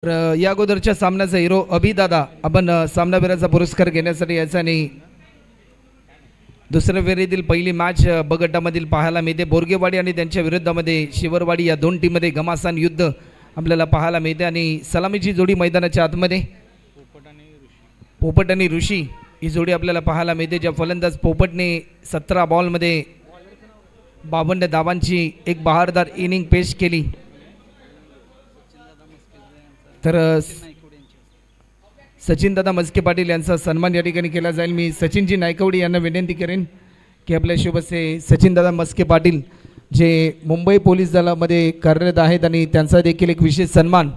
या अगोदरच्या सामन्याचा हिरो अभिदादा आपण सामनावीराचा पुरस्कार घेण्यासाठी यायचा आणि दुसऱ्या फेरीतील पहिली मॅच ब गटामधील पाहायला मिळते. बोरगेवाडी आणि त्यांच्या विरुद्धामध्ये शिवरवाडी या दोन टीममध्ये घमासान युद्ध आपल्याला पाहायला मिळते आणि सलामीची जोडी मैदानाच्या आतमध्ये पोपट आणि ऋषी ही जोडी आपल्याला पाहायला मिळते. ज्या फलंदाज पोपटने 17 बॉलमध्ये 52 धावांची एक बहारदार इनिंग पेश केली, तर सचिनदादा मस्के पाटील यांचा सन्मान या ठिकाणी केला जाईल. मी सचिनजी नायकवडी यांना विनंती करेन की आपल्या शुभसे सचिनदादा मस्के पाटील जे मुंबई पोलीस दलामध्ये कार्यरत आहेत आणि त्यांचा देखील एक विशेष सन्मान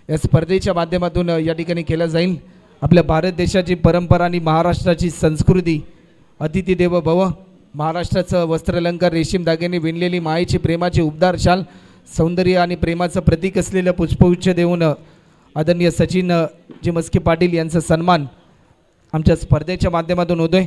या स्पर्धेच्या माध्यमातून या ठिकाणी केला जाईल. आपल्या भारत देशाची परंपरा आणि महाराष्ट्राची संस्कृती अतिथी देव भव, महाराष्ट्राचं वस्त्रालंकार रेशीम दागिने विणलेली मायेची प्रेमाची उबदार शाल, सौंदर्य आणि प्रेमाचं प्रतीक असलेलं पुष्पगुच्छ देऊन आदरणीय सचिन जी मस्के पाटील यांचा सन्मान आमच्या स्पर्धेच्या माध्यमातून होतोय.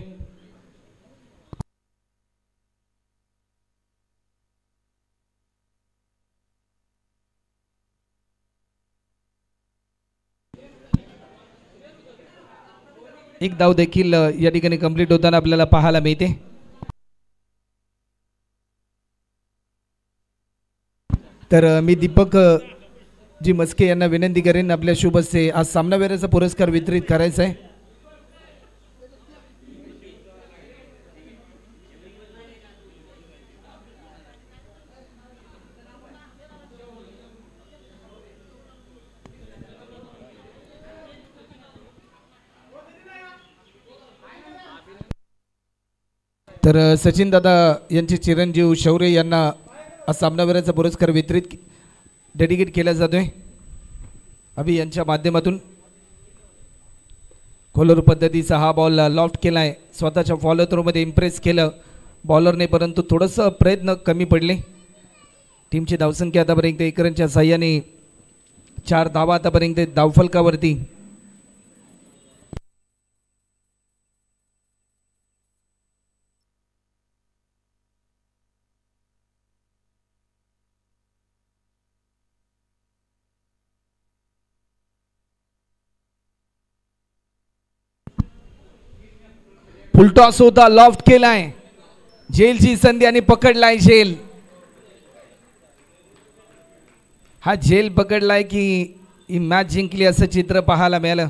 एक धाव देखील या ठिकाणी कंप्लीट होताना आपल्याला पाहायला मिळते. तर मी दीपक जी मस्के यांना विनंती करेन आपल्या शुभ हस्ते आज सामनावीराचा पुरस्कार वितरित करायचा आहे. तर सचिन दादा यांचे चिरंजीव शौर्य यांना आज सामनावीराचा पुरस्कार वितरित डेडिकेट केला जातोय. अभि यांच्या माध्यमातून खोलर पद्धतीचा हा बॉल लॉफ्ट केला आहे. स्वतःच्या फॉलो थ्रोमध्ये इम्प्रेस केलं बॉलरने, परंतु थोडंसं प्रयत्न कमी पडले. टीमची धावसंख्या आतापर्यंत 1 रनच्या साह्याने 4 धावा आतापर्यंत धावफलकावरती. फुलटॉस होता, लॉफ्ट केलाय, झेलची संधी आणि पकडलाय झेल. हा झेल पकडलाय की ही मॅच जिंकली असं चित्र पाहायला मिळालं.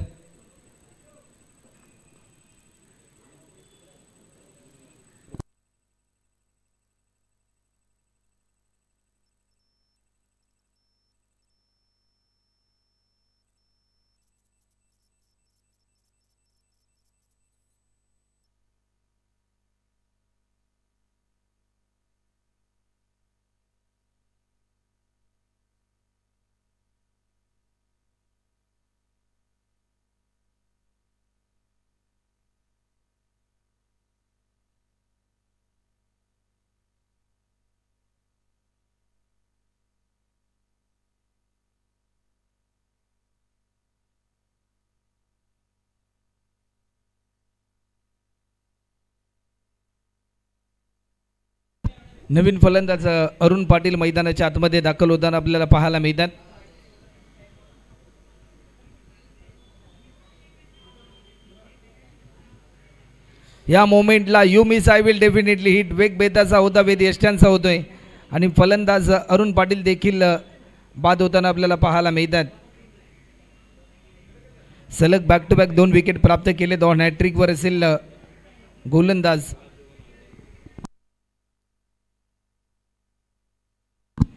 नवीन फलंदाज अरुण पाटील मैदानाच्या आतमध्ये दाखल होताना आपल्याला पाहायला मिळतात. या मोमेंटला you miss I will definitely hit वेग बेताचा होता, वेद यष्ट्यांचा होतोय आणि फलंदाज अरुण पाटील देखील बाद होताना आपल्याला पाहायला मिळतात. सलग बॅक टू बॅक 2 विकेट प्राप्त केले. 2 हॅट्रिकवर असेल गोलंदाज.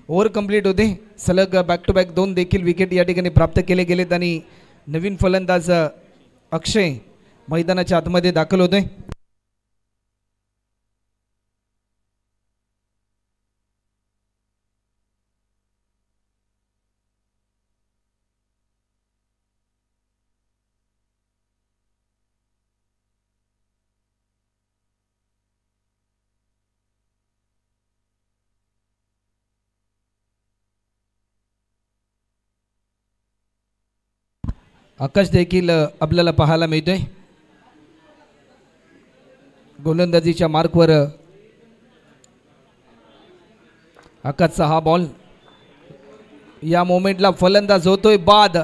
ओव्हर कंप्लीट होते. सलग बॅक टू बॅक 2 देखील विकेट या ठिकाणी प्राप्त केले गेलेत आणि नवीन फलंदाज अक्षय मैदानाच्या आतमध्ये दाखल होते. आकाश देखील आपल्याला पाहायला मिळतोय. गोलंदाजीच्या मार्कवर आकाशचा हा बॉल. या मोमेंटला फलंदाज होतोय बाद.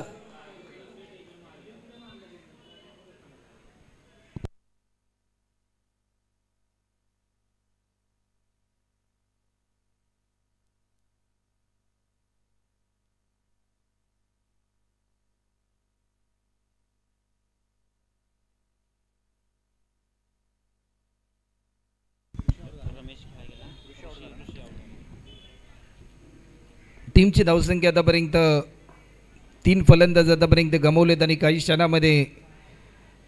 टीमची धावसंख्या आतापर्यंत 3 फलंदाज आतापर्यंत गमावलेत आणि काही क्षणामध्ये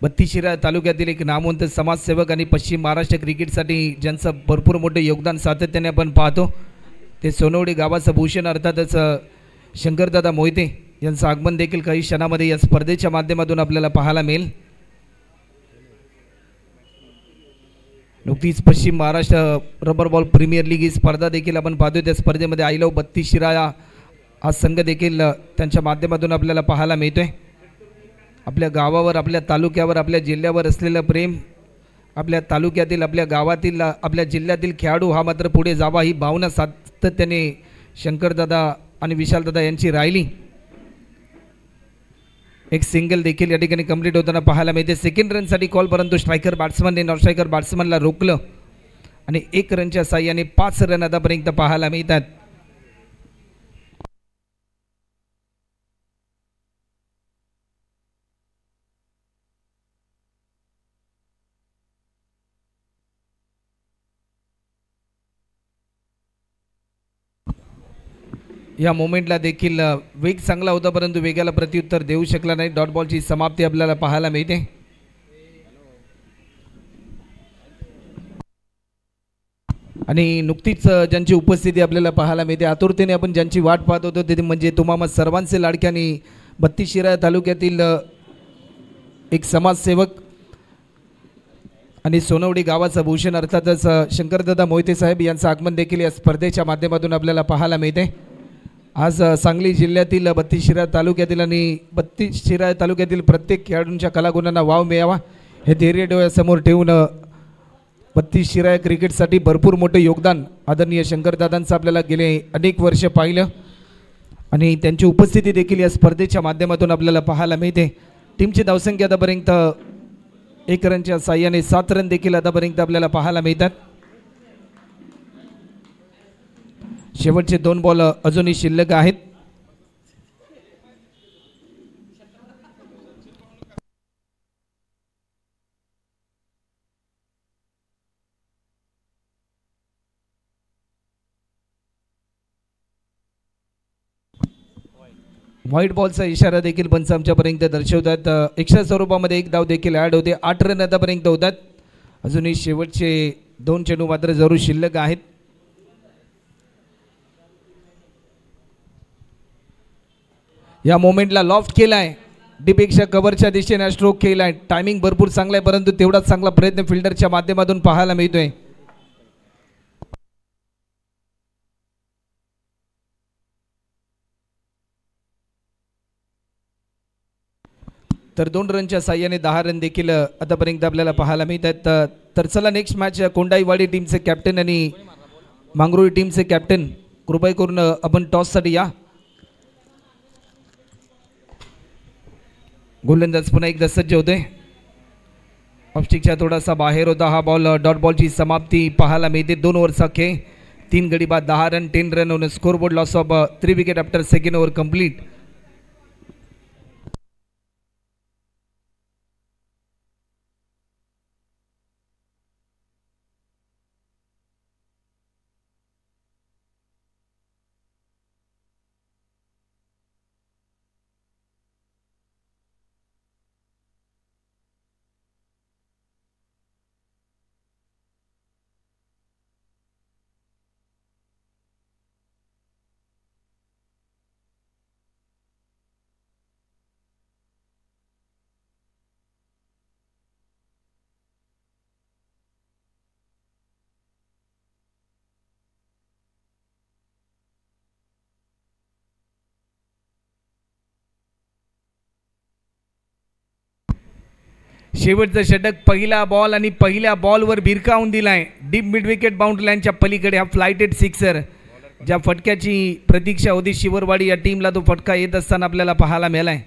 बत्तीशिरा तालुक्यातील एक नामवंत समाजसेवक आणि पश्चिम महाराष्ट्र क्रिकेटसाठी ज्यांचं भरपूर मोठं योगदान सातत्याने आपण पाहतो ते सोनवडी गावाचं भूषण अर्थातच शंकरदादा मोहिते यांचं आगमन देखील काही क्षणामध्ये या स्पर्धेच्या माध्यमातून आपल्याला पाहायला मिळेल. नुकतीच पश्चिम Maharashtra rubber ball premier league ही स्पर्धा देखील आपण पाहतोय. त्या स्पर्धेमध्ये आय लव्ह बत्तीशिरा हा संघ देखील त्यांच्या माध्यमातून आपल्याला पाहायला मिळतोय. आपल्या गावावर, आपल्या तालुक्यावर, आपल्या जिल्ह्यावर असलेलं प्रेम, आपल्या तालुक्यातील, आपल्या गावातील, आपल्या जिल्ह्यातील खेळाडू हा मात्र पुढे जावा ही भावना सातत्याने शंकरदादा आणि विशालदादा यांची राहिली. एक सिंगल देखील या ठिकाणी कंप्लीट होताना पाहायला मिळते. सेकंड रनसाठी कॉल, परंतु स्ट्रायकर बॅट्समनने नॉन स्ट्रायकर बॅट्समनला रोखलं आणि 1 रनच्या साह्याने 5 रन आतापर्यंत पाहायला मिळतात. या मोमेंटला देखील वेग चांगला होता, परंतु वेगाला प्रत्युत्तर देऊ शकला नाही. डॉट बॉलची समाप्ती आपल्याला पाहायला मिळते. आणि नुकतीच ज्यांची उपस्थिती आपल्याला पाहायला मिळते, आतुरतेने आपण ज्यांची वाट पाहत होतो ते म्हणजे तुम्हा सर्वांचे लाडके आणि बत्तीशिरा तालुक्यातील एक समाजसेवक आणि सोनवडी गावाचा भूषण अर्थातच शंकरदादा मोहिते साहेब यांचं आगमन देखील या स्पर्धेच्या माध्यमातून आपल्याला पाहायला मिळते. आज सांगली जिल्ह्यातील बत्तीशिरा तालुक्यातील आणि बत्तीशिरा तालुक्यातील प्रत्येक खेळाडूंच्या कलागुणांना वाव मिळावा हे ध्येय डोळ्यासमोर ठेवून बत्तीशिरा क्रिकेटसाठी भरपूर मोठे योगदान आदरणीय शंकरदादांचं आपल्याला गेले अनेक वर्ष पाहिलं आणि त्यांची उपस्थिती देखील या स्पर्धेच्या माध्यमातून आपल्याला पाहायला मिळते. टीमची धावसंख्या आतापर्यंत 1 रनच्या साह्याने 7 रन देखील आतापर्यंत आपल्याला पाहायला मिळतात. शेवटचे 2 बॉल अजूनही शिल्लक आहेत. व्हाईट बॉलचा इशारा देखील पंच आमच्यापर्यंत दर्शवतात. एक्स्ट्रा स्वरूपामध्ये 1 धाव देखील ॲड होते. 8 रन आतापर्यंत होतात. अजूनही शेवटचे 2 चेंडू मात्र जरूर शिल्लक आहेत. या मोमेंटला लॉफ्ट केलाय, डीपेक्षा कव्हरच्या दिशेने स्ट्रोक केलाय. टायमिंग भरपूर चांगला आहे, परंतु तेवढाच चांगला प्रयत्न फिल्डरच्या माध्यमातून पाहायला मिळतोय. तर 2 रनच्या साह्याने 10 रन देखील आतापर्यंत आपल्याला पाहायला मिळतात. तर चला नेक्स्ट मॅच कोंडाईवाडी टीमचे कॅप्टन आणि मांगरोळी टीमचे कॅप्टन कृपया करून आपण टॉससाठी या. गोलंदाज पुन्हा एकदा सज्ज होते. ऑफस्टिकच्या थोडासा बाहेर होता हा बॉल. डॉट बॉलची समाप्ती पाहायला मिळते. 2 ओव्हरचा खेळ, 3 गडी बाद, 10 run, 10 run on scoreboard. Loss of 3 wicket after second over complete. शेवटचं षटक, पहिला बॉल आणि पहिल्या बॉलवर भिरकावून दिलाय. डीप मिड विकेट बाउंड्री लाईनच्या पलीकडे हा फ्लायटेड सिक्सर. ज्या फटक्याची प्रतीक्षा होती शिवरवाडी या टीमला, तो फटका येत असताना आपल्याला पाहायला मिळालाय.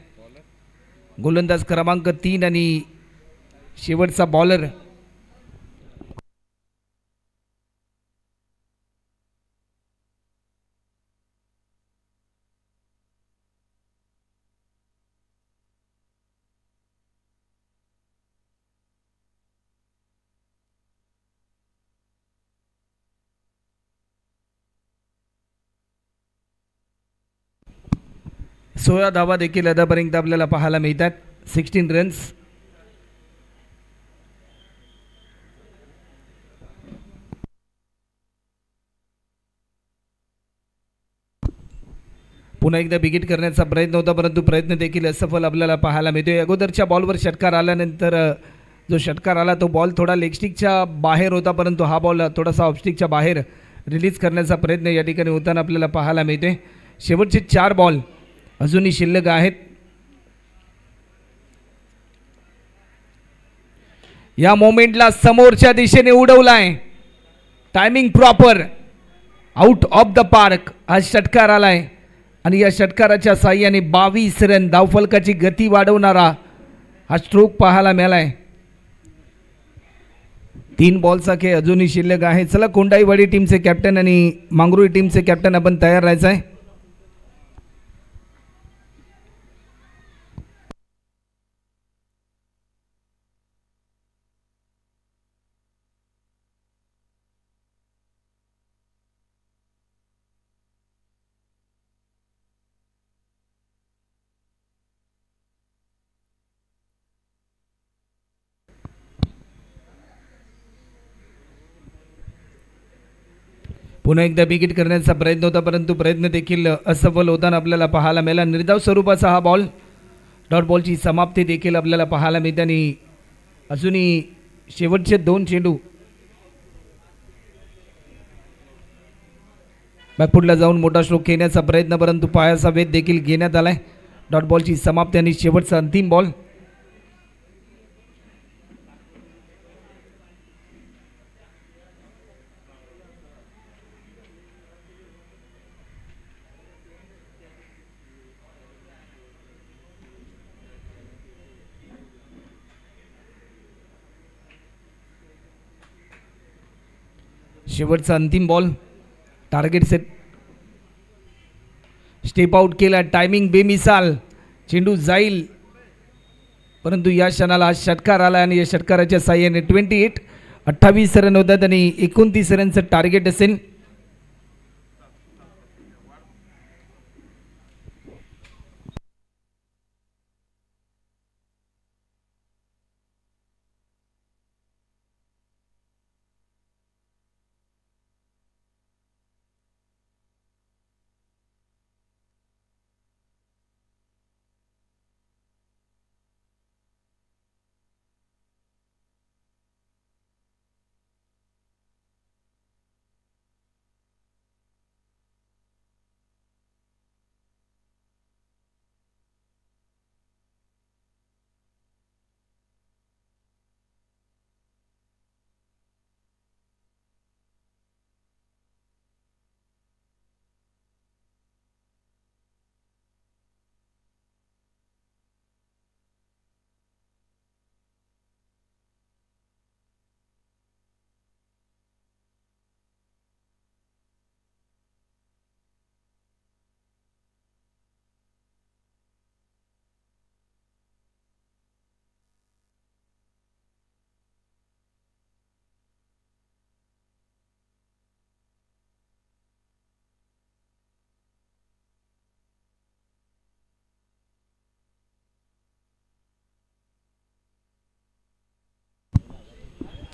गोलंदाज क्रमांक 3 आणि शेवटचा बॉलर 16 धावा देखील आतापर्यंत आपल्याला पाहायला मिळतात. 16 रन्स. पुन्हा एकदा बिगिट करण्याचा प्रयत्न होता, परंतु प्रयत्न देखील असफल आपल्याला पाहायला मिळतोय. अगोदरच्या बॉलवर षटकार आल्यानंतर जो षटकार आला तो बॉल थोडा लेगस्टिकच्या बाहेर होता, परंतु हा बॉल थोडासा ऑफस्टिकच्या बाहेर रिलीज करण्याचा प्रयत्न या ठिकाणी होताना आपल्याला पाहायला मिळते. शेवटचे 4 बॉल अजूनही शिल्लक आहेत. या मोमेंटला समोरच्या दिशेने उडवलाय. Timing proper. Out of the park हा षटकार आलाय आणि या षटकाराच्या साह्याने 22 रन धावफलकाची गती वाढवणारा हा स्ट्रोक पाहायला मिळालाय. 3 बॉलचा खेळ अजूनही शिल्लक आहे. चला कोंडाईवाडी टीमचे कॅप्टन आणि मांगरुळी टीमचे कॅप्टन आपण तयार राहायचं आहे. पुन्हा एकदा विकेट करण्याचा प्रयत्न होता, परंतु प्रयत्न देखील असफल होताना आपल्याला पाहायला मिळाला. निर्धाव स्वरूपाचा हा बॉल. डॉट बॉलची समाप्ती देखील आपल्याला पाहायला मिळते आणि अजूनही शेवटचे 2 चेंडू बॅकफुटला जाऊन मोठा स्ट्रोक घेण्याचा प्रयत्न, परंतु पायाचा वेध देखील घेण्यात आलाय. डॉट बॉलची समाप्ती आणि शेवटचा अंतिम बॉल. शेवटचा अंतिम ball. Target set. Step out केला. टायमिंग बेमिसाल. चेंडू जाईल, परंतु या क्षणाला हा षटकार आला आणि या षटकाराच्या साह्याने 28 रन होतात आणि 29 रनचं टार्गेट असेल.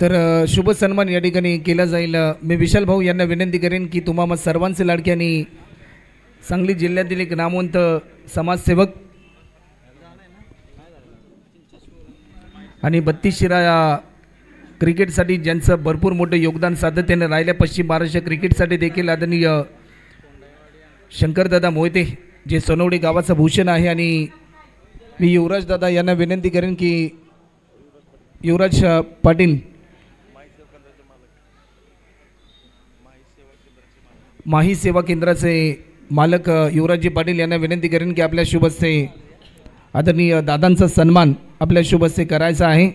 तर शुभ सन्मान या ठिकाणी केला जाईल. मी विशाल भाऊ यांना विनंती करेन की तुम्हा सर्वांचे लाडके आणि सांगली जिल्ह्यातील एक नामवंत समाजसेवक आणि 32 शिरा या क्रिकेटसाठी ज्यांचं भरपूर मोठं योगदान सातत्याने राहिल्या पश्चिम महाराष्ट्र क्रिकेटसाठी देखील आदरणीय शंकरदादा मोहिते जे सोनवडी गावाचं भूषण आहे. आणि मी युवराज दादा यांना विनंती करेन की युवराज पाटील माही सेवा केंद्राचे मालक युवराजजी पाटील यांना विनंती करेन की आपल्या शुभ हस्ते आदरणीय दादांचा सन्मान आपल्या शुभ हस्ते करायचा आहे.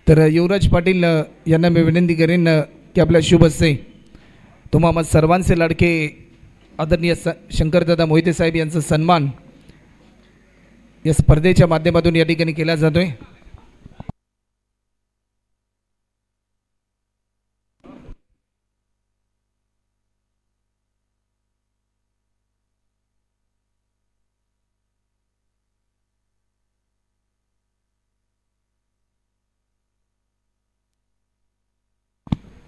तर युवराज पाटील यांना मी विनंती करेन की आपल्या शुभ हस्ते तुम्हा सर्वांचे लाडके आदरणीय शंकरदादा मोहिते साहेब यांचा सन्मान या स्पर्धेच्या माध्यमातून या ठिकाणी केला जातोय.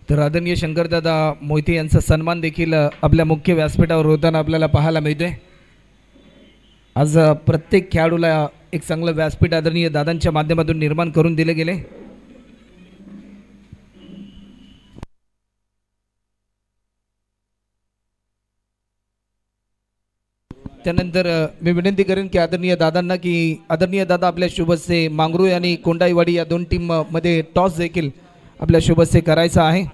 तर आदरणीय शंकरदादा मोहिते यांचा सन्मान देखील आपल्या मुख्य व्यासपीठावर होताना आपल्याला पाहायला मिळतोय. आज प्रत्येक खेळाडूला एक चांगलं व्यासपीठ आदरणीय दादांच्या माध्यमातून निर्माण करून दिले गेले. त्यानंतर मी विनंती करेन की आदरणीय दादांना की आदरणीय दादा आपल्या शुभस्य मांगरू आणि कोंडाईवाडी या दोन टीम मध्ये टॉस देखील आपल्या शुभस्य करायचा आहे.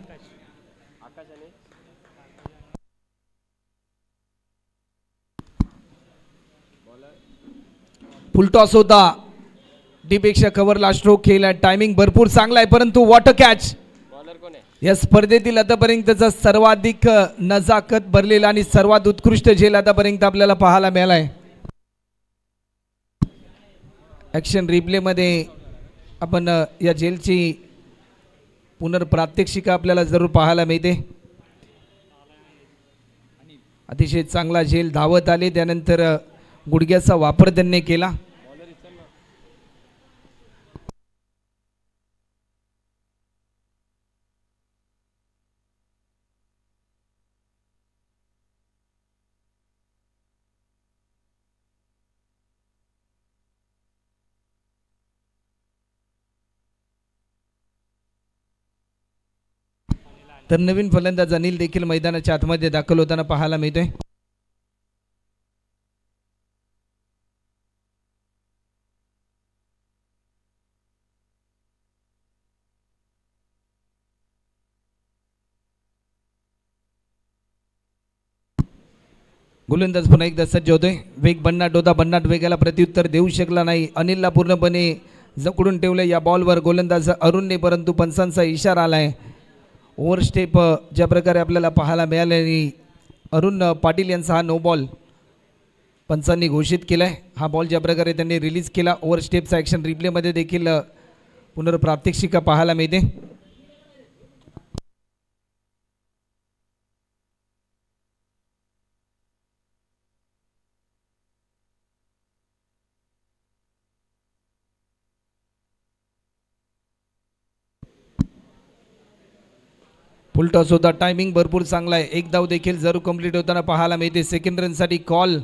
फुल टॉस होता. डीपेक्षा कव्हरला स्ट्रोक केला. टायमिंग भरपूर चांगला आहे परंतु वॉटर कॅच या स्पर्धेतील आतापर्यंतचा सर्वाधिक नजाकत भरलेला आणि सर्वात उत्कृष्ट झेल आतापर्यंत आपल्याला पाहायला मिळालाय. ॲक्शन रिप्ले मध्ये आपण या झेलची पुनर्प्रात्यक्षिका आपल्याला जरूर पाहायला मिळते. अतिशय चांगला झेल धावत आले. त्यानंतर गुडघ्याचा वापर त्यांनी केला. तर नवीन फलंदाज अनिल देखील मैदानाच्या आतमध्ये दाखल होताना पाहायला मिळतोय. गोलंदाज पुन्हा एकदा सज्ज होतोय. वेग भन्नाट होता. भन्नाट वेगाला प्रत्युत्तर देऊ शकला नाही. अनिलला पूर्णपणे जकडून ठेवलं या बॉलवर गोलंदाज अरुणने, परंतु पंचांचा इशारा आलाय. ओव्हर स्टेप ज्या प्रकारे आपल्याला पाहायला मिळाले. अरुण पाटील यांचा हा नो बॉल पंचांनी घोषित केलाय. हा बॉल ज्या प्रकारे त्यांनी रिलीज केला ओव्हर स्टेपचा ॲक्शन रिप्लेमध्ये देखील पुनर्प्रात्यक्षिका पाहायला मिळते. फुल टॉस होता. टायमिंग भरपूर चांगला आहे. एक धाव देखील जरूर कंप्लीट होताना पाहायला मिळते. सेकंड रनसाठी कॉल.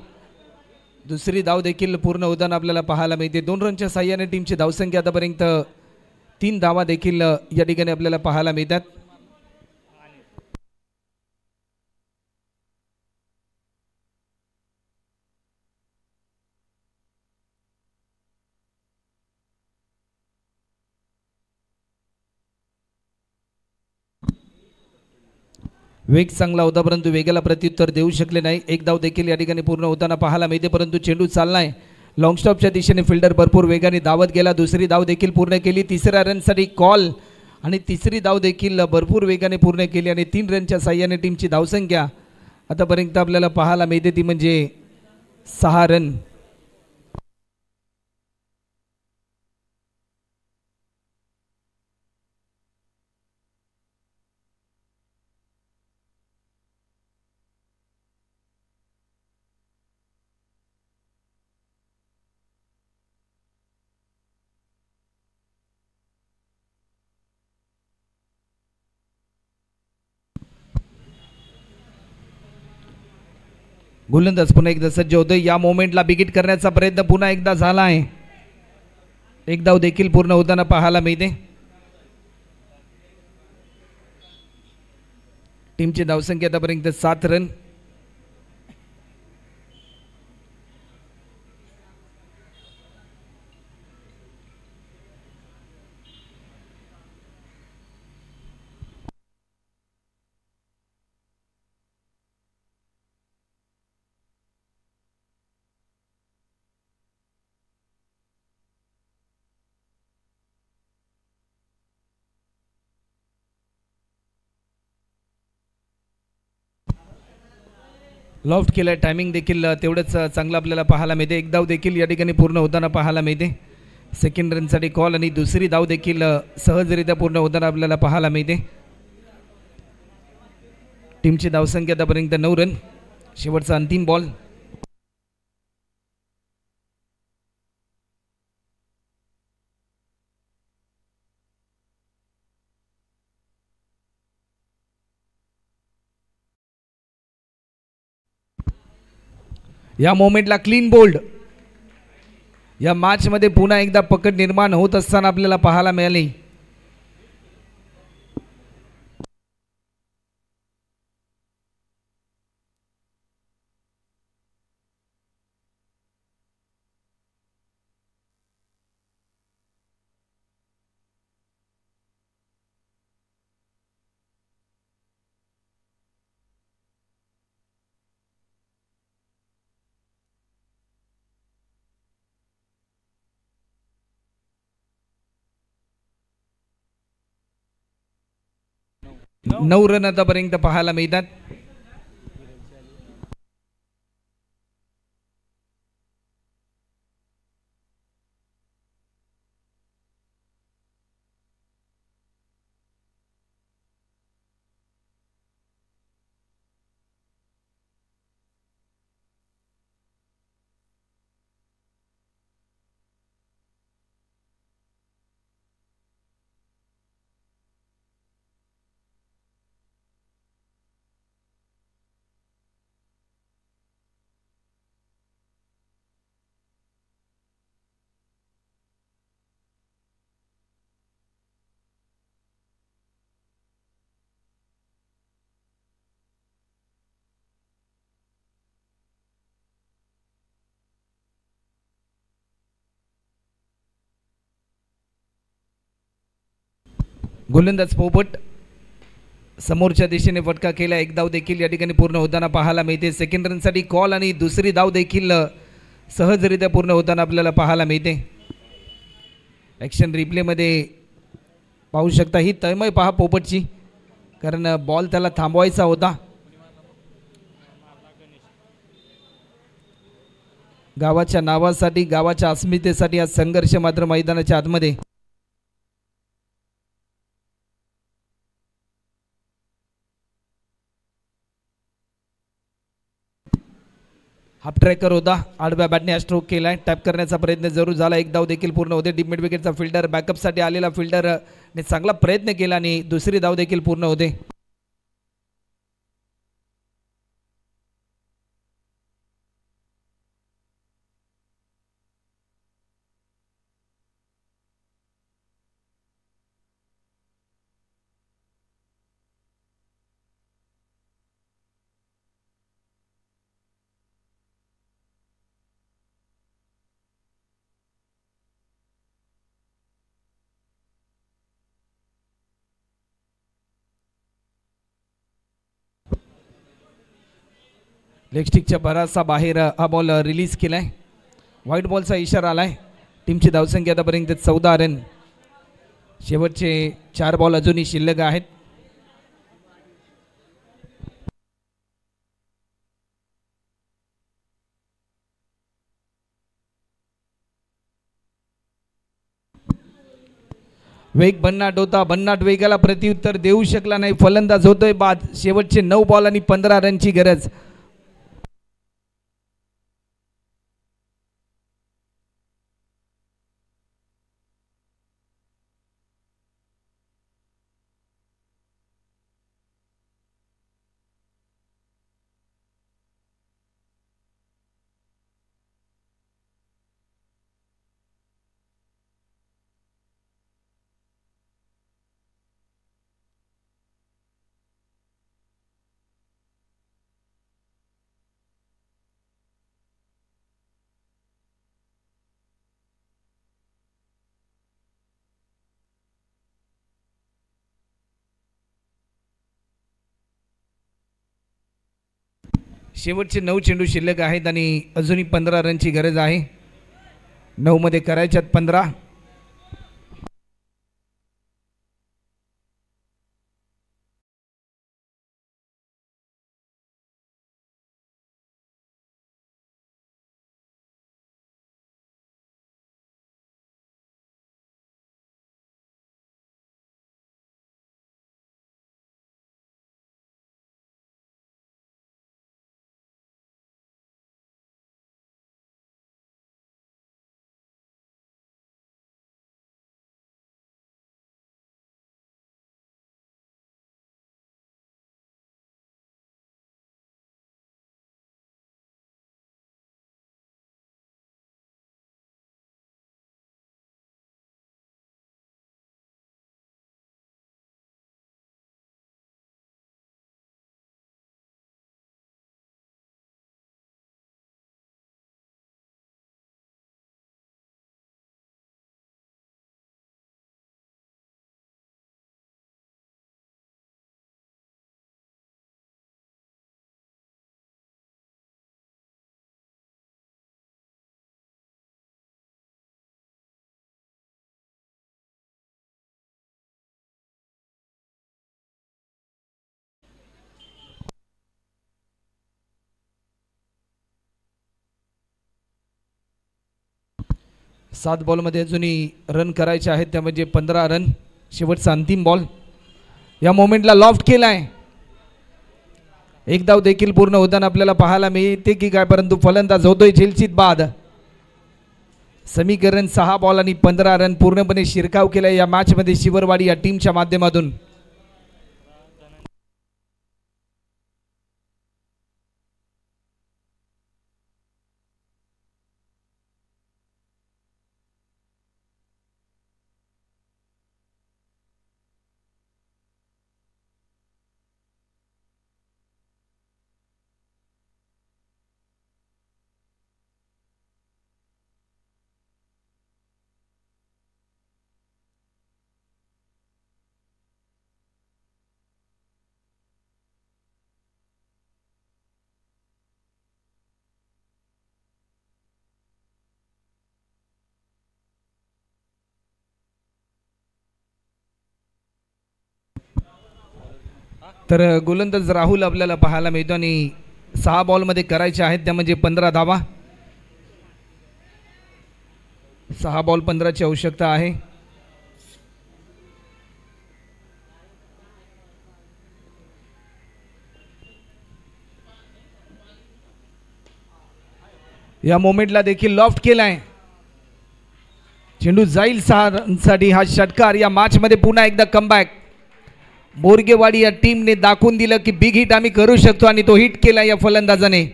दुसरी धाव देखील पूर्ण होताना आपल्याला पाहायला मिळते. 2 रनच्या साह्याने टीमची धावसंख्या आतापर्यंत 3 धावा देखील या ठिकाणी आपल्याला पाहायला मिळतात. वेग चांगला होता परंतु वेगाला प्रत्युत्तर देऊ शकले नाही. एक धाव देखील या ठिकाणी पूर्ण होताना पाहायला मिळते परंतु चेंडू चाललाय लॉंग स्टॉपच्या दिशेने. फिल्डर भरपूर वेगाने धावत गेला. दुसरी धाव देखील पूर्ण केली. तिसऱ्या रनसाठी कॉल आणि तिसरी धाव देखील भरपूर वेगाने पूर्ण केली आणि 3 रनच्या साह्याने टीमची धावसंख्या आतापर्यंत आपल्याला पाहायला मिळते ती म्हणजे 6 रन. गोलंदाज पुन्हा एकदा सज्ज होतोय. या मोमेंटला बिगिट करण्याचा प्रयत्न पुन्हा एकदा झाला आहे. एक धाव देखील पूर्ण होताना पाहायला मिळते. टीमची धावसंख्या आतापर्यंत 7 रन. लॉफ्ट केलं टायमिंग देखील तेवढंच चांगलं आपल्याला पाहायला मिळते. एक धाव देखील या ठिकाणी पूर्ण होताना पाहायला मिळते. सेकंड रनसाठी कॉल आणि दुसरी धाव देखील सहजरित्या पूर्ण होताना आपल्याला पाहायला मिळते. टीमची धावसंख्या आतापर्यंत 9 रन. शेवटचा अंतिम बॉल. या मोमेंटला क्लीन बोल्ड. या मॅचमध्ये पुन्हा एकदा पकड निर्माण होत असताना आपल्याला पाहायला मिळाली. नऊ रन आतापर्यंत पाहायला मिळतात. गोलंदाज पोपट समोरच्या दिशेने फटका केला. एक धाव देखील या ठिकाणी पूर्ण होताना पाहायला मिळते. सेकंड रनसाठी कॉल आणि दुसरी धाव देखील सहजरित्या पूर्ण होताना आपल्याला पाहायला मिळते. ॲक्शन रिप्लेमध्ये पाहू शकता ही तळमळ पहा पोपटची, कारण बॉल त्याला थांबवायचा होता. गावाच्या नावासाठी, गावाच्या अस्मितेसाठी हा संघर्ष मात्र मैदानाच्या आतमध्ये. हाफ ट्रॅकर होता, आडव्या बॅटने स्ट्रोक केलाय. टॅप करण्याचा प्रयत्न जरूर झाला. एक धाव देखील पूर्ण होते. डीप मिड विकेटचा फिल्डर बॅकअपसाठी आलेला फिल्डरने चांगला प्रयत्न केला आणि दुसरी धाव देखील पूर्ण होते. लेगस्टिकच्या बराचसा बाहेर हा बॉल रिलीज केलाय. व्हाईट बॉलचा इशारा आलाय. टीमची धावसंख्या आतापर्यंत 14 रन. शेवटचे 4 बॉल अजूनही शिल्लक आहेत. वेग भन्नाट होता. भन्नाट वेगाला प्रत्युत्तर देऊ शकला नाही. फलंदाज होतोय बाद. शेवटचे 9 बॉल आणि 15 रनची गरज. शेवटचे 9 चेंडू शिल्लक आहेत आणि अजूनही 15 रनची गरज आहे. 9 मध्ये करायच्यात 15. 7 बॉलमध्ये अजूनही रन करायचे आहेत, त्या म्हणजे 15 रन. शेवटचा अंतिम बॉल. या मोमेंटला लॉफ्ट केलाय. एक धाव देखील पूर्ण होताना आपल्याला पाहायला मिळते की काय, परंतु फलंदाज होतोय झेलचित बाद. समीकरण 6 बॉल आणि 15 रन पूर्णपणे शिरकाव केलाय या मॅचमध्ये शिवरवाडी या टीमच्या माध्यमातून. तर गोलंदाज राहुल आपल्याला पाहायला मिळतो आणि 6 बॉलमध्ये करायचे आहेत त्या म्हणजे 15 धावा. 6 बॉल 15ची आवश्यकता आहे. या मोमेंटला देखील लॉफ्ट केलाय. चेंडू जाईल 6 रनसाठी हा षटकार. या मॅचमध्ये पुन्हा एकदा कमबॅक. बोरगेवाडी या टीमने दाखवून दिलं की बिग हिट आम्ही करू शकतो आणि तो हिट केला या फलंदाजाने.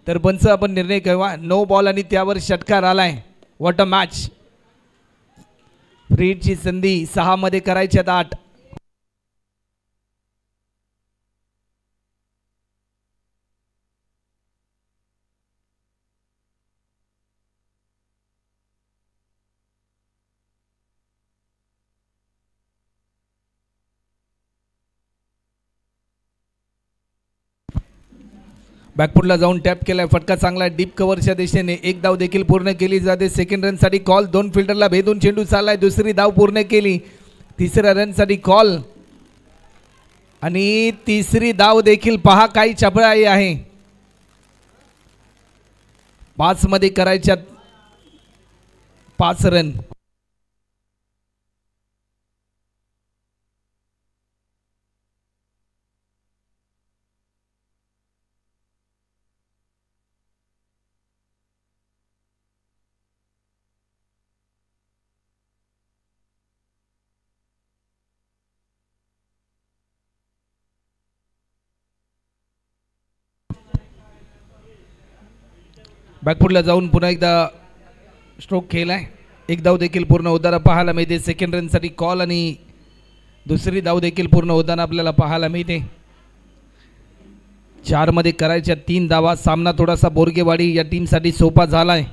तर पंच आपण निर्णय केव्हा 9 बॉल आणि त्यावर षटकार आलाय. What a match. फ्रीडची संधी 6 मध्ये करायची 8. बॅकफुटला जाऊन टॅप केलाय. फटका चांगला डीप कव्हरच्या दिशेने. एक धाव देखील पूर्ण केली जाते. सेकंड रनसाठी कॉल. 2 फिल्डरला भेदून चेंडू चाललाय. दुसरी धाव पूर्ण केली. तिसऱ्या रनसाठी कॉल आणि तिसरी धाव देखील पहा काही चपळाई आहे. 5 मध्ये करायच्यात 5 रन. बॅकफुटला जाऊन पुन्हा एकदा स्ट्रोक केलाय. एक धाव देखील पूर्ण होताना पाहायला मिळते. सेकंड रनसाठी कॉल आणि दुसरी धाव देखील पूर्ण होताना आपल्याला पाहायला मिळते. 4 मध्ये करायच्या 3 धावा. सामना थोडासा बोरगेवाडी या टीमसाठी सोपा झालाय.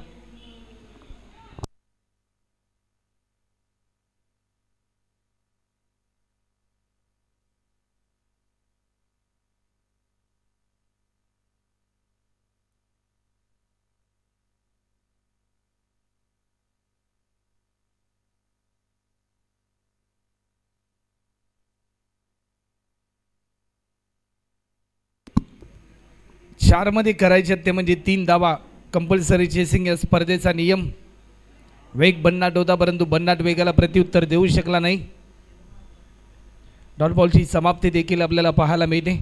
चार मध्ये करायचे ते म्हणजे 3 धावा. कंपल्सरी चेसिंग या स्पर्धेचा नियम. वेग भन्नाट होता परंतु भन्नाट वेगाला प्रत्युत्तर देऊ शकला नाही. डॉट बॉलची समाप्ती देखील आपल्याला पाहायला मिळते.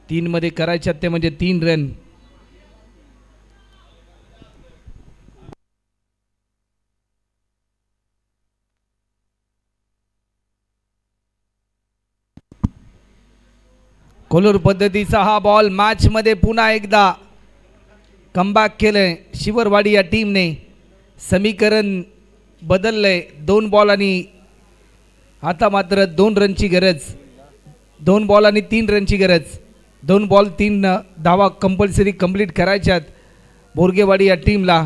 3 मध्ये करायचे ते म्हणजे 3 रन. कोलूर पद्धतीचा हा बॉल. मॅच मध्ये पुन्हा एकदा कमबॅक केलंय शिवरवाडी या टीमने. समीकरण बदललंय. 2 बॉल आणि आता मात्र 2 रनची गरज. 2 बॉल आणि 3 रनची गरज. 2 बॉल 3 धावा कंपल्सरी कंप्लीट करायच्यात बोरगेवाडी या टीमला.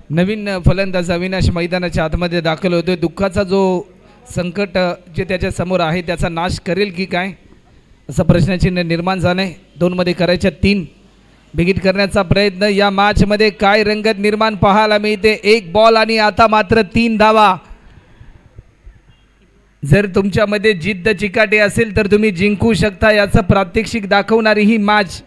नवीन फलंदाज अविनाश मैदानाच्या आतमध्ये दाखल होतोय. दुःखाचा जो संकट जे त्याच्या समोर आहे त्याचा नाश करेल की काय असा प्रश्नचिन्ह निर्माण झालंय. 2 मध्ये करायच्या 3 बिगिट करण्याचा प्रयत्न. या मॅचमध्ये काय रंगत निर्माण पाहायला मिळते. 1 बॉल आणि आता मात्र 3 धावा. जर तुमच्यामध्ये जिद्द चिकाटी असेल तर तुम्ही जिंकू शकता याचं प्रात्यक्षिक दाखवणारी ही मॅच.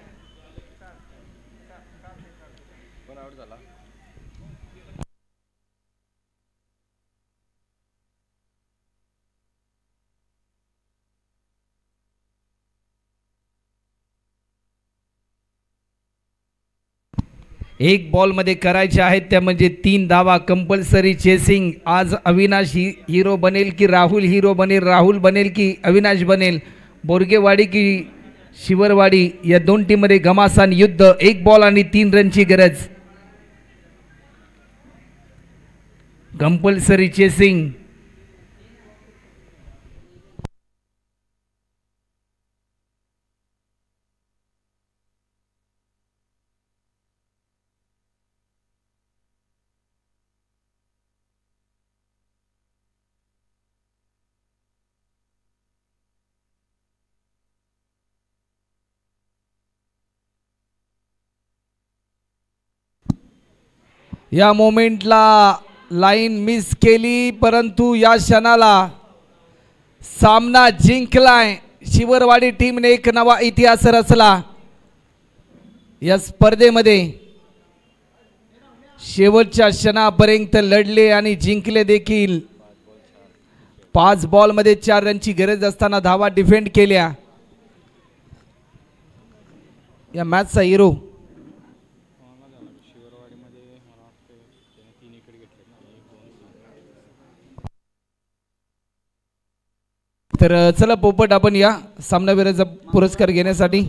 एक बॉलमध्ये करायचे आहेत त्या म्हणजे 3 धावा. Compulsory chasing. आज अविनाश हिरो बनेल की राहुल हिरो बनेल, राहुल बनेल की अविनाश बनेल, बोरगेवाडी की शिवरवाडी या 2 टीममध्ये घमासान युद्ध. 1 बॉल आणि 3 रनची गरज. Compulsory chasing. या मोमेंटला लाईन मिस केली परंतु या क्षणाला सामना जिंकलाय. शिवरवाडी टीमने एक नवा इतिहास रचला या स्पर्धेमध्ये. शेवटच्या क्षणापर्यंत लढले आणि जिंकले देखील. 5 बॉलमध्ये 4 रनची गरज असताना धावा डिफेंड केल्या. या मॅचचा हिरो तर चला पोपट आपण या सामनावीराचा पुरस्कार घेण्यासाठी